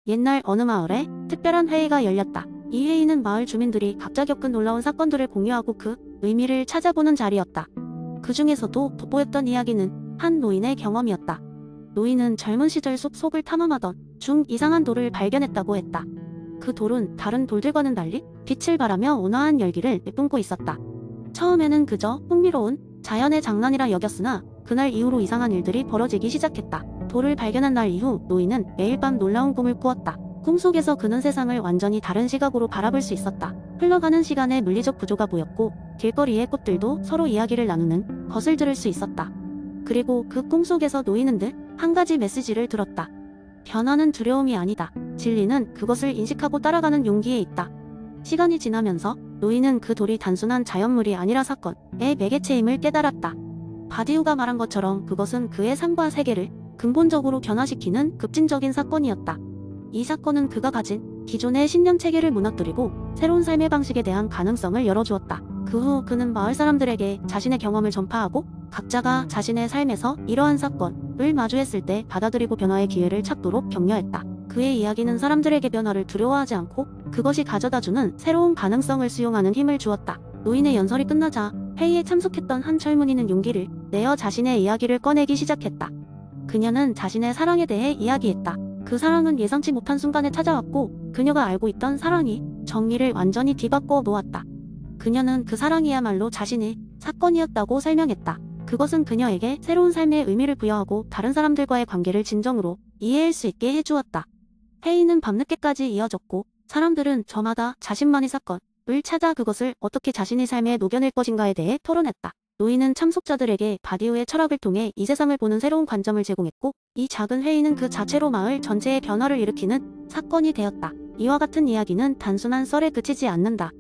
옛날 어느 마을에 특별한 회의가 열렸다. 이 회의는 마을 주민들이 각자 겪은 놀라운 사건들을 공유하고 그 의미를 찾아보는 자리였다. 그 중에서도 돋보였던 이야기는 한 노인의 경험이었다. 노인은 젊은 시절 숲속을 탐험하던 중 이상한 돌을 발견했다고 했다. 그 돌은 다른 돌들과는 달리 빛을 발하며 온화한 열기를 내뿜고 있었다. 처음에는 그저 흥미로운 자연의 장난이라 여겼으나 그날 이후로 이상한 일들이 벌어지기 시작했다. 돌을 발견한 날 이후 노인은 매일 밤 놀라운 꿈을 꾸었다. 꿈속에서 그는 세상을 완전히 다른 시각으로 바라볼 수 있었다. 흘러가는 시간의 물리적 구조가 보였고 길거리의 꽃들도 서로 이야기를 나누는 것을 들을 수 있었다. 그리고 그 꿈속에서 노인은 늘 한 가지 메시지를 들었다. 변화는 두려움이 아니다. 진리는 그것을 인식하고 따라가는 용기에 있다. 시간이 지나면서 노인은 그 돌이 단순한 자연물이 아니라 사건의 매개체임을 깨달았다. 바디우가 말한 것처럼 그것은 그의 삶과 세계를 근본적으로 변화시키는 급진적인 사건이었다. 이 사건은 그가 가진 기존의 신념 체계를 무너뜨리고 새로운 삶의 방식에 대한 가능성을 열어주었다. 그 후 그는 마을 사람들에게 자신의 경험을 전파하고 각자가 자신의 삶에서 이러한 사건을 마주했을 때 받아들이고 변화의 기회를 찾도록 격려했다. 그의 이야기는 사람들에게 변화를 두려워하지 않고 그것이 가져다주는 새로운 가능성을 수용하는 힘을 주었다. 노인의 연설이 끝나자 회의에 참석했던 한 젊은이는 용기를 내어 자신의 이야기를 꺼내기 시작했다. 그녀는 자신의 사랑에 대해 이야기했다. 그 사랑은 예상치 못한 순간에 찾아왔고 그녀가 알고 있던 사랑이 정의를 완전히 뒤바꿔 놓았다. 그녀는 그 사랑이야말로 자신의 사건이었다고 설명했다. 그것은 그녀에게 새로운 삶의 의미를 부여하고 다른 사람들과의 관계를 진정으로 이해할 수 있게 해주었다. 회의는 밤늦게까지 이어졌고 사람들은 저마다 자신만의 사건을 찾아 그것을 어떻게 자신의 삶에 녹여낼 것인가에 대해 토론했다. 노인은 참석자들에게 바디우의 철학을 통해 이 세상을 보는 새로운 관점을 제공했고 이 작은 회의는 그 자체로 마을 전체의 변화를 일으키는 사건이 되었다. 이와 같은 이야기는 단순한 썰에 그치지 않는다.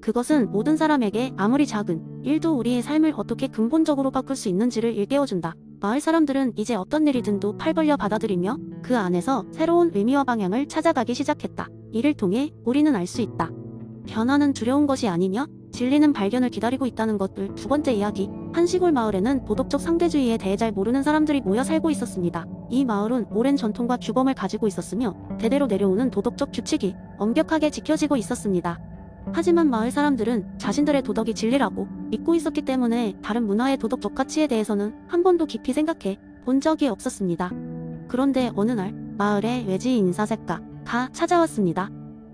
그것은 모든 사람에게 아무리 작은 일도 우리의 삶을 어떻게 근본적으로 바꿀 수 있는지를 일깨워준다. 마을 사람들은 이제 어떤 일이든도 팔 벌려 받아들이며 그 안에서 새로운 의미와 방향을 찾아가기 시작했다. 이를 통해 우리는 알 수 있다. 변화는 두려운 것이 아니며 진리는 발견을 기다리고 있다는 것을. 두 번째 이야기. 한 시골 마을에는 도덕적 상대주의에 대해 잘 모르는 사람들이 모여 살고 있었습니다. 이 마을은 오랜 전통과 규범을 가지고 있었으며 대대로 내려오는 도덕적 규칙이 엄격하게 지켜지고 있었습니다. 하지만 마을 사람들은 자신들의 도덕이 진리라고 믿고 있었기 때문에 다른 문화의 도덕적 가치에 대해서는 한 번도 깊이 생각해 본 적이 없었습니다. 그런데 어느 날 마을에 외지인 사색가가 찾아왔습니다.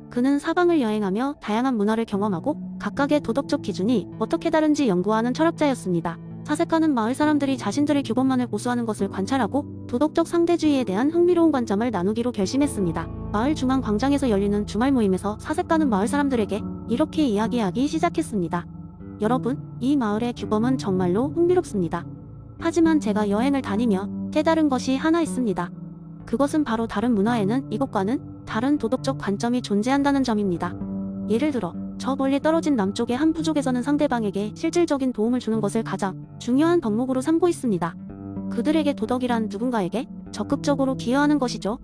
그는 사방을 여행하며 다양한 문화를 경험하고 각각의 도덕적 기준이 어떻게 다른지 연구하는 철학자였습니다. 사색가는 마을 사람들이 자신들의 규범만을 고수하는 것을 관찰하고 도덕적 상대주의에 대한 흥미로운 관점을 나누기로 결심했습니다. 마을 중앙 광장에서 열리는 주말 모임에서 사색가는 마을 사람들에게 이렇게 이야기하기 시작했습니다. 여러분, 이 마을의 규범은 정말로 흥미롭습니다. 하지만 제가 여행을 다니며 깨달은 것이 하나 있습니다. 그것은 바로 다른 문화에는 이것과는 다른 도덕적 관점이 존재한다는 점입니다. 예를 들어 저 멀리 떨어진 남쪽의 한 부족에서는 상대방에게 실질적인 도움을 주는 것을 가장 중요한 덕목으로 삼고 있습니다. 그들에게 도덕이란 누군가에게 적극적으로 기여하는 것이죠.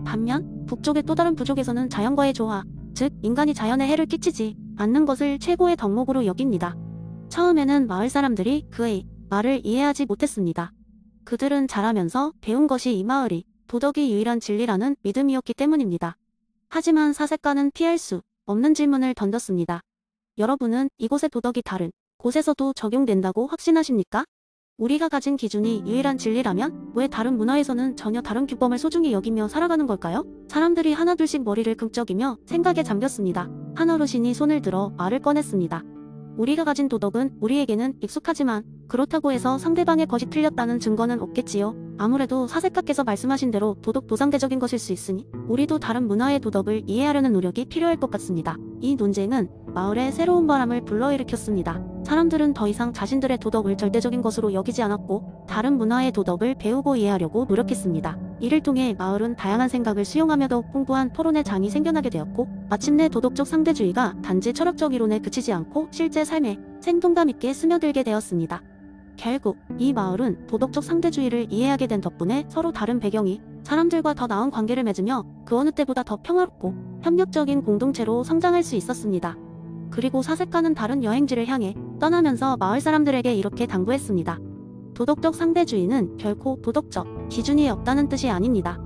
반면 북쪽의 또 다른 부족에서는 자연과의 조화, 즉 인간이 자연에 해를 끼치지 않는 것을 최고의 덕목으로 여깁니다. 처음에는 마을 사람들이 그의 말을 이해하지 못했습니다. 그들은 자라면서 배운 것이 이 마을이 도덕이 유일한 진리라는 믿음이었기 때문입니다. 하지만 사색가는 피할 수 없는 질문을 던졌습니다. 여러분은 이곳의 도덕이 다른 곳에서도 적용된다고 확신하십니까? 우리가 가진 기준이 유일한 진리라면 왜 다른 문화에서는 전혀 다른 규범을 소중히 여기며 살아가는 걸까요? 사람들이 하나둘씩 머리를 긁적이며 생각에 잠겼습니다. 한 어르신이 손을 들어 말을 꺼냈습니다. 우리가 가진 도덕은 우리에게는 익숙하지만 그렇다고 해서 상대방의 것이 틀렸다는 증거는 없겠지요. 아무래도 사색가께서 말씀하신 대로 도덕 도상대적인 것일 수 있으니 우리도 다른 문화의 도덕을 이해하려는 노력이 필요할 것 같습니다. 이 논쟁은 마을에 새로운 바람을 불러일으켰습니다. 사람들은 더 이상 자신들의 도덕을 절대적인 것으로 여기지 않았고 다른 문화의 도덕을 배우고 이해하려고 노력했습니다. 이를 통해 마을은 다양한 생각을 수용하며 더욱 풍부한 토론의 장이 생겨나게 되었고 마침내 도덕적 상대주의가 단지 철학적 이론에 그치지 않고 실제 삶에 생동감 있게 스며들게 되었습니다. 결국 이 마을은 도덕적 상대주의를 이해하게 된 덕분에 서로 다른 배경이 사람들과 더 나은 관계를 맺으며 그 어느 때보다 더 평화롭고 협력적인 공동체로 성장할 수 있었습니다. 그리고 사색가는 다른 여행지를 향해 떠나면서 마을 사람들에게 이렇게 당부했습니다. 도덕적 상대주의는 결코 도덕적 기준이 없다는 뜻이 아닙니다.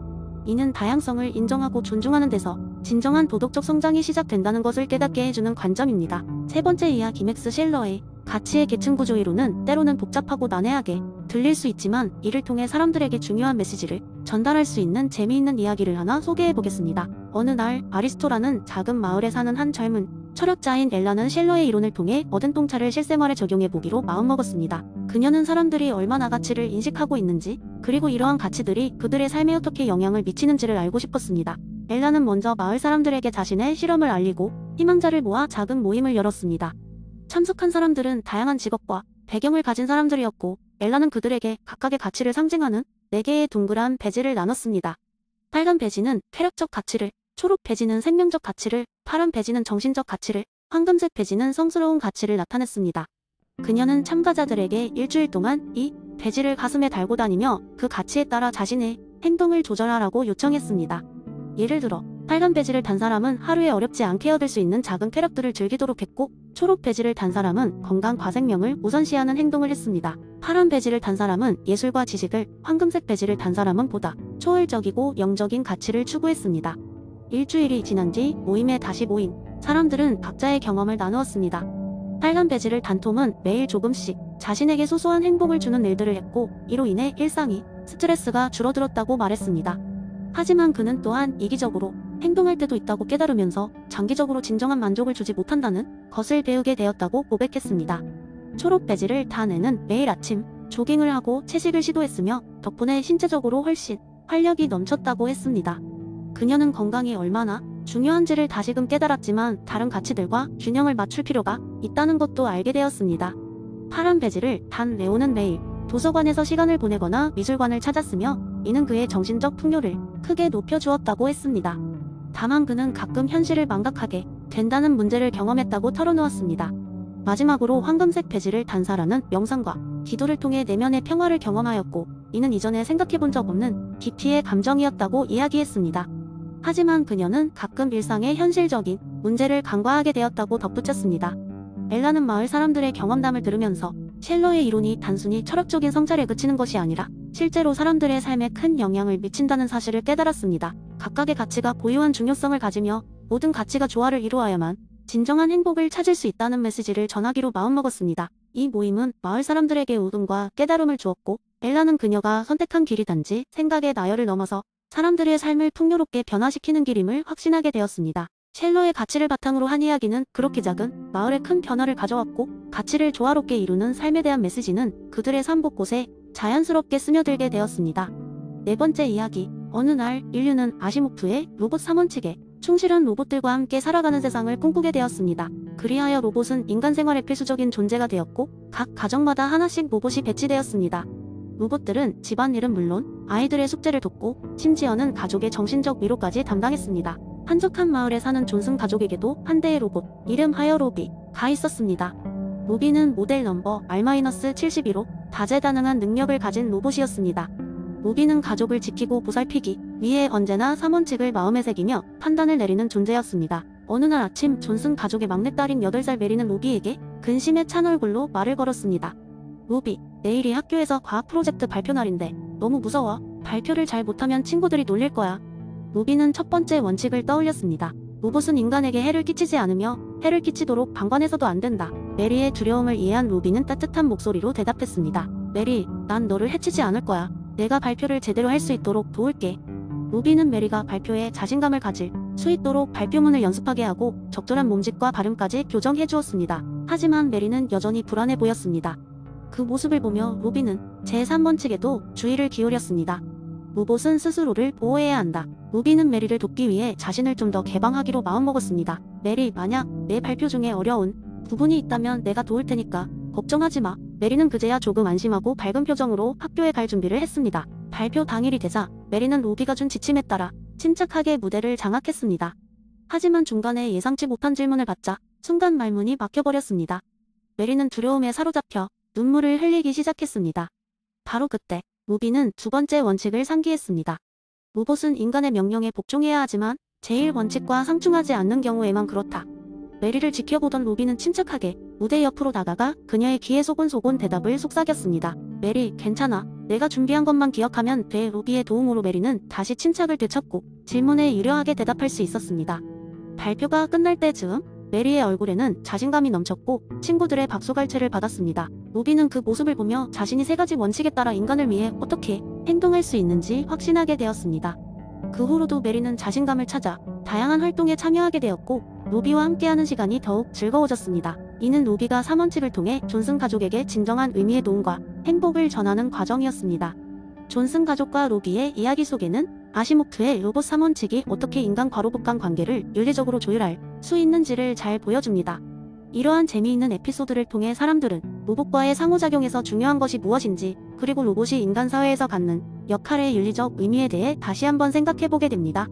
이는 다양성을 인정하고 존중하는 데서 진정한 도덕적 성장이 시작된다는 것을 깨닫게 해주는 관점입니다. 세 번째 이야기 맥스 셸러의 가치의 계층 구조 이론은 때로는 복잡하고 난해하게 들릴 수 있지만 이를 통해 사람들에게 중요한 메시지를 전달할 수 있는 재미있는 이야기를 하나 소개해 보겠습니다. 어느 날 아리스토라는 작은 마을에 사는 한 젊은 철학자인 엘라는 셸러의 이론을 통해 얻은 통찰을 실생활에 적용해 보기로 마음먹었습니다. 그녀는 사람들이 얼마나 가치를 인식하고 있는지 그리고 이러한 가치들이 그들의 삶에 어떻게 영향을 미치는지를 알고 싶었습니다. 엘라는 먼저 마을 사람들에게 자신의 실험을 알리고 희망자를 모아 작은 모임을 열었습니다. 참석한 사람들은 다양한 직업과 배경을 가진 사람들이었고 엘라는 그들에게 각각의 가치를 상징하는 4개의 동그란 배지를 나눴습니다. 빨간 배지는 쾌락적 가치를, 초록 배지는 생명적 가치를, 파란 배지는 정신적 가치를, 황금색 배지는 성스러운 가치를 나타냈습니다. 그녀는 참가자들에게 일주일 동안 이 배지를 가슴에 달고 다니며 그 가치에 따라 자신의 행동을 조절하라고 요청했습니다. 예를 들어 빨간 배지를 단 사람은 하루에 어렵지 않게 얻을 수 있는 작은 쾌락들을 즐기도록 했고 초록 배지를 단 사람은 건강과 생명을 우선시하는 행동을 했습니다. 파란 배지를 단 사람은 예술과 지식을, 황금색 배지를 단 사람은 보다 초월적이고 영적인 가치를 추구했습니다. 일주일이 지난 뒤 모임에 다시 모인 사람들은 각자의 경험을 나누었습니다. 빨간 배지를 단 톰은 매일 조금씩 자신에게 소소한 행복을 주는 일들을 했고 이로 인해 일상이 스트레스가 줄어들었다고 말했습니다. 하지만 그는 또한 이기적으로 행동할 때도 있다고 깨달으면서 장기적으로 진정한 만족을 주지 못한다는 것을 배우게 되었다고 고백했습니다. 초록 배지를 단 애는 매일 아침 조깅을 하고 채식을 시도했으며 덕분에 신체적으로 훨씬 활력이 넘쳤다고 했습니다. 그녀는 건강이 얼마나 중요한지를 다시금 깨달았지만 다른 가치들과 균형을 맞출 필요가 있다는 것도 알게 되었습니다. 파란 배지를 단 레오는 매일 도서관에서 시간을 보내거나 미술관을 찾았으며 이는 그의 정신적 풍요를 크게 높여주었다고 했습니다. 다만 그는 가끔 현실을 망각하게 된다는 문제를 경험했다고 털어놓았습니다. 마지막으로 황금색 배지를 단 사람은 명상과 기도를 통해 내면의 평화를 경험하였고 이는 이전에 생각해본 적 없는 깊이의 감정이었다고 이야기했습니다. 하지만 그녀는 가끔 일상의 현실적인 문제를 간과하게 되었다고 덧붙였습니다. 엘라는 마을 사람들의 경험담을 들으면서 셸러의 이론이 단순히 철학적인 성찰에 그치는 것이 아니라 실제로 사람들의 삶에 큰 영향을 미친다는 사실을 깨달았습니다. 각각의 가치가 고유한 중요성을 가지며 모든 가치가 조화를 이루어야만 진정한 행복을 찾을 수 있다는 메시지를 전하기로 마음먹었습니다. 이 모임은 마을 사람들에게 웃음과 깨달음을 주었고 엘라는 그녀가 선택한 길이 단지 생각의 나열을 넘어서 사람들의 삶을 풍요롭게 변화시키는 길임을 확신하게 되었습니다. 셸러의 가치를 바탕으로 한 이야기는 그렇게 작은 마을에 큰 변화를 가져왔고 가치를 조화롭게 이루는 삶에 대한 메시지는 그들의 삶 곳곳에 자연스럽게 스며들게 되었습니다. 네 번째 이야기. 어느 날 인류는 아시모프의 로봇 3원칙에 충실한 로봇들과 함께 살아가는 세상을 꿈꾸게 되었습니다. 그리하여 로봇은 인간 생활의 필수적인 존재가 되었고 각 가정마다 하나씩 로봇이 배치되었습니다. 로봇들은 집안일은 물론 아이들의 숙제를 돕고 심지어는 가족의 정신적 위로까지 담당했습니다. 한적한 마을에 사는 존슨 가족에게도 한 대의 로봇, 이름하여 로비가 있었습니다. 로비는 모델 넘버 R-72로 다재다능한 능력을 가진 로봇이었습니다. 로비는 가족을 지키고 보살피기 위해 언제나 3원칙을 마음에 새기며 판단을 내리는 존재였습니다. 어느 날 아침 존슨 가족의 막내딸인 8살 메리는 로비에게 근심에 찬 얼굴로 말을 걸었습니다. 로비, 내일이 학교에서 과학 프로젝트 발표 날인데 너무 무서워. 발표를 잘 못하면 친구들이 놀릴 거야. 로비는 첫 번째 원칙을 떠올렸습니다. 로봇은 인간에게 해를 끼치지 않으며 해를 끼치도록 방관해서도 안 된다. 메리의 두려움을 이해한 로비는 따뜻한 목소리로 대답했습니다. 메리, 난 너를 해치지 않을 거야. 내가 발표를 제대로 할 수 있도록 도울게. 로비는 메리가 발표에 자신감을 가질 수 있도록 발표문을 연습하게 하고 적절한 몸짓과 발음까지 교정해 주었습니다. 하지만 메리는 여전히 불안해 보였습니다. 그 모습을 보며 로비는 제3원칙에도 주의를 기울였습니다. 로봇은 스스로를 보호해야 한다. 로비는 메리를 돕기 위해 자신을 좀 더 개방하기로 마음먹었습니다. 메리, 만약 내 발표 중에 어려운 부분이 있다면 내가 도울 테니까 걱정하지 마. 메리는 그제야 조금 안심하고 밝은 표정으로 학교에 갈 준비를 했습니다. 발표 당일이 되자 메리는 로비가 준 지침에 따라 침착하게 무대를 장악했습니다. 하지만 중간에 예상치 못한 질문을 받자 순간 말문이 막혀버렸습니다. 메리는 두려움에 사로잡혀 눈물을 흘리기 시작했습니다. 바로 그때 로비는 두 번째 원칙을 상기했습니다. 로봇은 인간의 명령에 복종해야 하지만 제1원칙과 상충하지 않는 경우에만 그렇다. 메리를 지켜보던 로비는 침착하게 무대 옆으로 다가가 그녀의 귀에 소곤소곤 대답을 속삭였습니다. 메리, 괜찮아. 내가 준비한 것만 기억하면 돼. 로비의 도움으로 메리는 다시 침착을 되찾고 질문에 유려하게 대답할 수 있었습니다. 발표가 끝날 때쯤 메리의 얼굴에는 자신감이 넘쳤고 친구들의 박수갈채를 받았습니다. 로비는 그 모습을 보며 자신이 3가지 원칙에 따라 인간을 위해 어떻게 행동할 수 있는지 확신하게 되었습니다. 그 후로도 메리는 자신감을 찾아 다양한 활동에 참여하게 되었고 로비와 함께하는 시간이 더욱 즐거워졌습니다. 이는 로비가 3원칙을 통해 존슨 가족에게 진정한 의미의 도움과 행복을 전하는 과정이었습니다. 존슨 가족과 로비의 이야기 속에는 아시모프의 로봇 3원칙이 어떻게 인간 과로봇 간 관계를 윤리적으로 조율할 수 있는지를 잘 보여줍니다. 이러한 재미있는 에피소드를 통해 사람들은 로봇과의 상호작용에서 중요한 것이 무엇인지, 그리고 로봇이 인간 사회에서 갖는 역할의 윤리적 의미에 대해 다시 한번 생각해보게 됩니다.